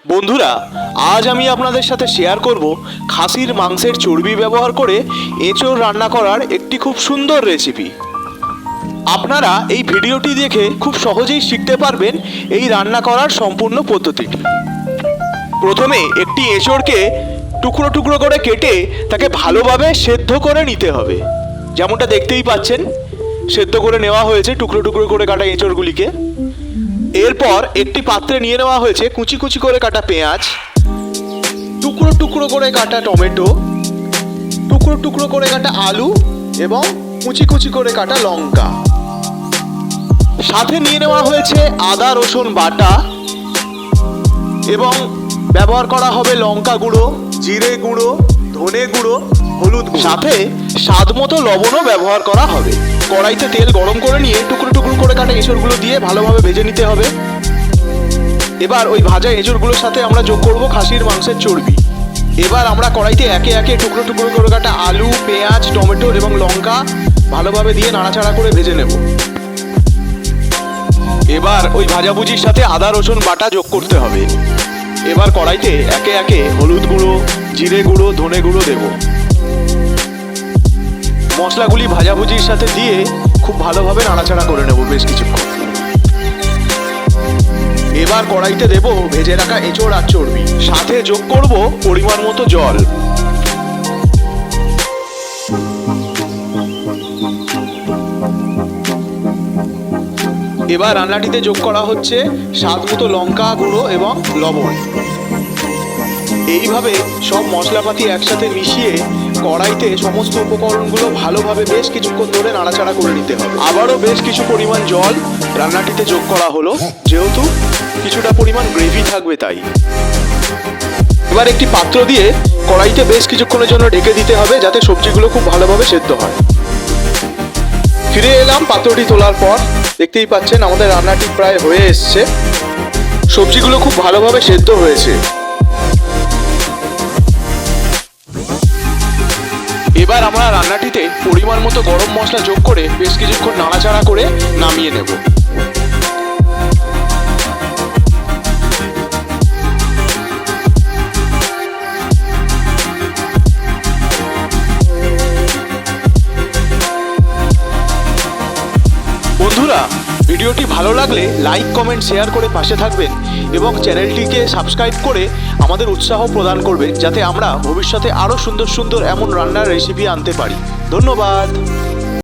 বন্ধুরা, আজ আমি আপনাদের সাথে শেয়ার করব খাসির মাংসের চর্বি ব্যবহার করে এঁচোড় রান্না করার একটি খুব সুন্দর রেসিপি। আপনারা এই ভিডিওটি দেখে খুব সহজেই শিখতে পারবেন এই রান্না করার সম্পূর্ণ পদ্ধতিটি। প্রথমে একটি এঁচোড়কে টুকরো টুকরো করে কেটে তাকে ভালোভাবে সেদ্ধ করে নিতে হবে। যেমনটা দেখতেই পাচ্ছেন, সেদ্ধ করে নেওয়া হয়েছে টুকরো টুকরো করে কাটা এঁচোড়গুলিকে। এরপর একটি পাত্রে নিয়ে নেওয়া হয়েছে কুচি কুচি করে কাটা পেঁয়াজ, টুকরো টুকরো করে কাটা টমেটো, টুকরো টুকরো করে কাটা আলু এবং কুচি কুচি করে কাটা লঙ্কা। সাথে নিয়ে নেওয়া হয়েছে আদা রসুন বাটা এবং ব্যবহার করা হবে লঙ্কা গুঁড়ো, জিরে গুঁড়ো, ধনে গুঁড়ো, হলুদ গুঁড়ো। সাথে স্বাদ মতো লবণও ব্যবহার করা হবে। কড়াইতে তেল গরম করে নিয়ে টুকরো টুকরো করে কাটা এঁচোড়গুলো দিয়ে ভালোভাবে ভেজে নিতে হবে। এবার ওই ভাজা এঁচোড়গুলোর সাথে আমরা যোগ করব খাসির মাংসের চর্বি। এবার আমরা কড়াইতে একে একে টুকরো টুকরো করে কাটা আলু, পেঁয়াজ, টমেটো এবং লঙ্কা ভালোভাবে দিয়ে নাড়াচাড়া করে ভেজে নেব। এবার ওই ভাজাভুজির সাথে আদা রসুন বাটা যোগ করতে হবে। এবার কড়াইতে একে একে হলুদ গুঁড়ো, জিরে গুঁড়ো, ধনে গুঁড়ো দেব। মশলাগুলি ভাজাভুজির সাথে দিয়ে খুব ভালোভাবে নাড়াচাড়া করে নেব বেশ কিছুক্ষণ। এবার কড়াইতে দেব ভেজে রাখা এঁচোড় আর চর্বি, সাথে যোগ করব পরিমাণ মতো জল। এবার রান্নাটিতে যোগ করা হচ্ছে স্বাদ মতো লঙ্কা গুঁড়ো এবং লবণ। এইভাবে সব মশলাপাতি একসাথে মিশিয়ে কড়াইতে সমস্ত উপকরণগুলো ভালোভাবে বেশ কিছুক্ষণ ধরে নাড়াচাড়া করে নিতে হবে। আবারও বেশ কিছু পরিমাণ জল রান্নাটিতে যোগ করা হলো, যেহেতু কিছুটা পরিমাণ গ্রেভি থাকবে তাই। এবার একটি পাত্র দিয়ে কড়াইতে বেশ কিছুক্ষণের জন্য ঢেকে দিতে হবে, যাতে সবজিগুলো খুব ভালোভাবে সেদ্ধ হয়। ফিরে এলাম পাত্রটি তোলার পর। দেখতেই পাচ্ছেন আমাদের রান্নাটি প্রায় হয়ে এসছে। সবজিগুলো খুব ভালোভাবে সেদ্ধ হয়েছে। এবার আমরা রান্নাটিতে পরিমাণ মতো গরম মশলা যোগ করে বেশ কিছুক্ষণ নাড়াচাড়া করে নামিয়ে নেব। বন্ধুরা, ভিডিওটি ভালো লাগলে লাইক, কমেন্ট, শেয়ার করে পাশে থাকবেন এবং চ্যানেলটিকে সাবস্ক্রাইব করে আমাদের উৎসাহ প্রদান করবেন, যাতে আমরা ভবিষ্যতে আরও সুন্দর সুন্দর এমন রান্নার রেসিপি আনতে পারি। ধন্যবাদ।